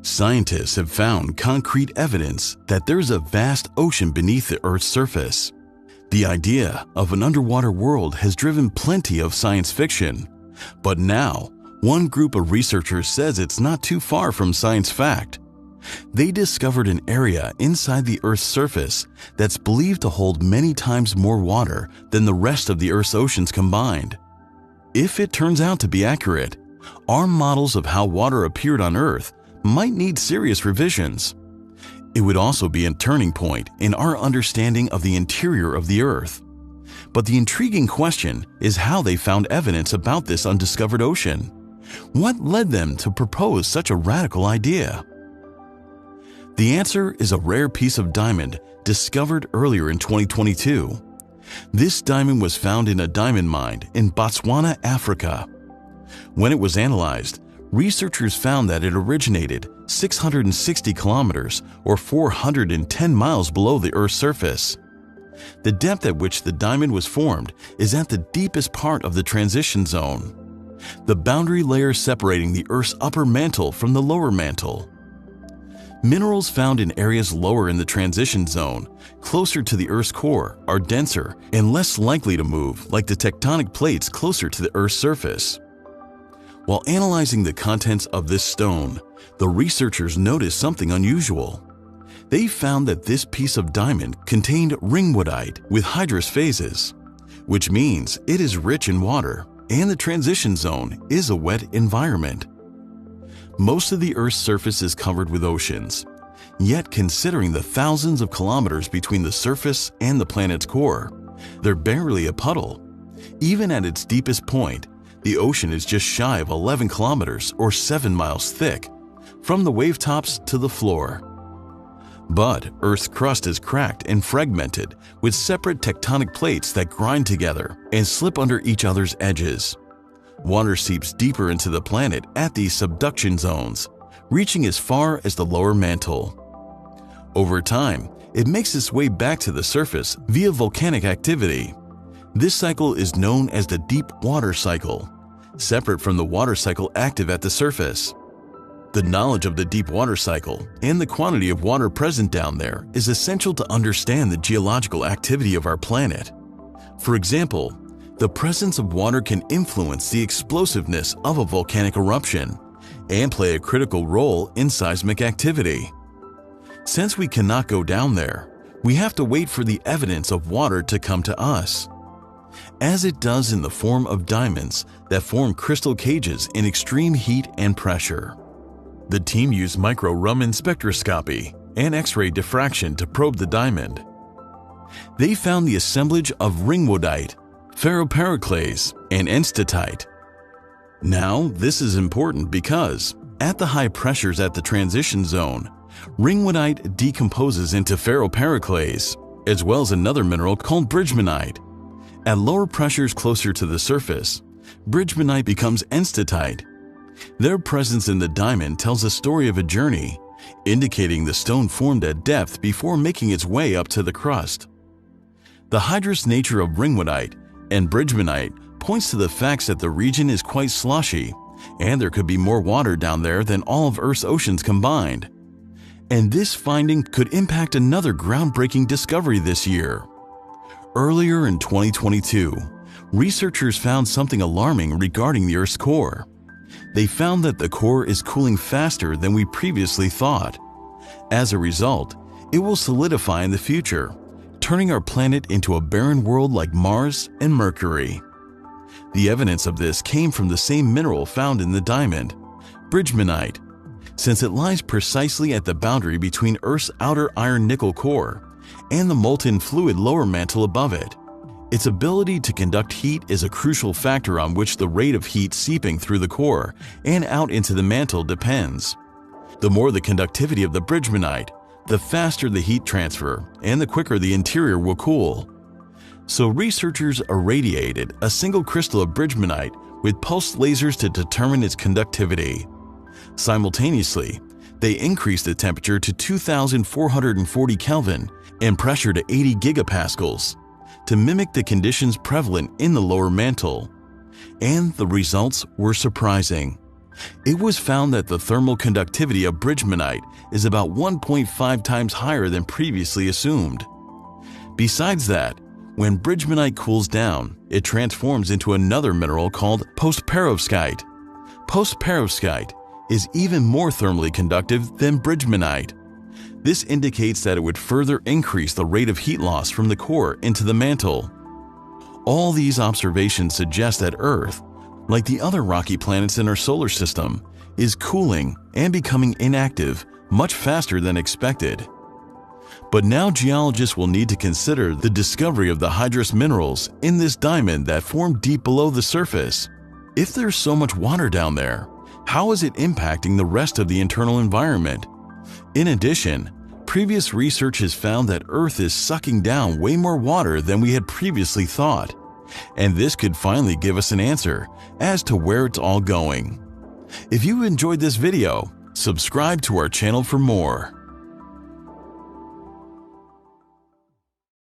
Scientists have found concrete evidence that there's a vast ocean beneath the Earth's surface. The idea of an underwater world has driven plenty of science fiction, but now one group of researchers says it's not too far from science fact. They discovered an area inside the Earth's surface that's believed to hold many times more water than the rest of the Earth's oceans combined. If it turns out to be accurate, our models of how water appeared on Earth might need serious revisions. It would also be a turning point in our understanding of the interior of the Earth. But the intriguing question is how they found evidence about this undiscovered ocean. What led them to propose such a radical idea? The answer is a rare piece of diamond discovered earlier in 2022. This diamond was found in a diamond mine in Botswana, Africa. When it was analyzed, researchers found that it originated 660 kilometers or 410 miles below the Earth's surface. The depth at which the diamond was formed is at the deepest part of the transition zone, the boundary layer separating the Earth's upper mantle from the lower mantle. Minerals found in areas lower in the transition zone, closer to the Earth's core, are denser and less likely to move like the tectonic plates closer to the Earth's surface. While analyzing the contents of this stone, the researchers noticed something unusual. They found that this piece of diamond contained ringwoodite with hydrous phases, which means it is rich in water and the transition zone is a wet environment. Most of the Earth's surface is covered with oceans, yet considering the thousands of kilometers between the surface and the planet's core, they're barely a puddle. Even at its deepest point, the ocean is just shy of 11 kilometers or 7 miles thick, from the wave tops to the floor. But Earth's crust is cracked and fragmented with separate tectonic plates that grind together and slip under each other's edges. Water seeps deeper into the planet at these subduction zones, reaching as far as the lower mantle. Over time, it makes its way back to the surface via volcanic activity. This cycle is known as the deep water cycle, separate from the water cycle active at the surface. The knowledge of the deep water cycle and the quantity of water present down there is essential to understand the geological activity of our planet. For example, the presence of water can influence the explosiveness of a volcanic eruption and play a critical role in seismic activity. Since we cannot go down there, we have to wait for the evidence of water to come to us, as it does in the form of diamonds that form crystal cages in extreme heat and pressure. The team used micro-Raman spectroscopy and X-ray diffraction to probe the diamond. They found the assemblage of ringwoodite, ferropericlase, and enstatite. Now, this is important because, at the high pressures at the transition zone, ringwoodite decomposes into ferropericlase, as well as another mineral called bridgmanite. At lower pressures closer to the surface, bridgmanite becomes enstatite. Their presence in the diamond tells the story of a journey, indicating the stone formed at depth before making its way up to the crust. The hydrous nature of ringwoodite and bridgmanite points to the facts that the region is quite sloshy, and there could be more water down there than all of Earth's oceans combined. And this finding could impact another groundbreaking discovery this year. Earlier in 2022, researchers found something alarming regarding the Earth's core. They found that the core is cooling faster than we previously thought. As a result, it will solidify in the future, turning our planet into a barren world like Mars and Mercury. The evidence of this came from the same mineral found in the diamond, bridgmanite, since it lies precisely at the boundary between Earth's outer iron-nickel core and the molten fluid lower mantle above it. Its ability to conduct heat is a crucial factor on which the rate of heat seeping through the core and out into the mantle depends. The more the conductivity of the bridgmanite, the faster the heat transfer and the quicker the interior will cool. So researchers irradiated a single crystal of bridgmanite with pulsed lasers to determine its conductivity. Simultaneously, they increased the temperature to 2,440 Kelvin and pressure to 80 gigapascals to mimic the conditions prevalent in the lower mantle. And the results were surprising. It was found that the thermal conductivity of bridgmanite is about 1.5 times higher than previously assumed. Besides that, when bridgmanite cools down, it transforms into another mineral called postperovskite. Postperovskite is even more thermally conductive than bridgmanite. This indicates that it would further increase the rate of heat loss from the core into the mantle. All these observations suggest that Earth, like the other rocky planets in our solar system, is cooling and becoming inactive much faster than expected. But now geologists will need to consider the discovery of the hydrous minerals in this diamond that form deep below the surface. If there's so much water down there, how is it impacting the rest of the internal environment? In addition, previous research has found that Earth is sucking down way more water than we had previously thought, and this could finally give us an answer as to where it's all going. If you enjoyed this video, subscribe to our channel for more.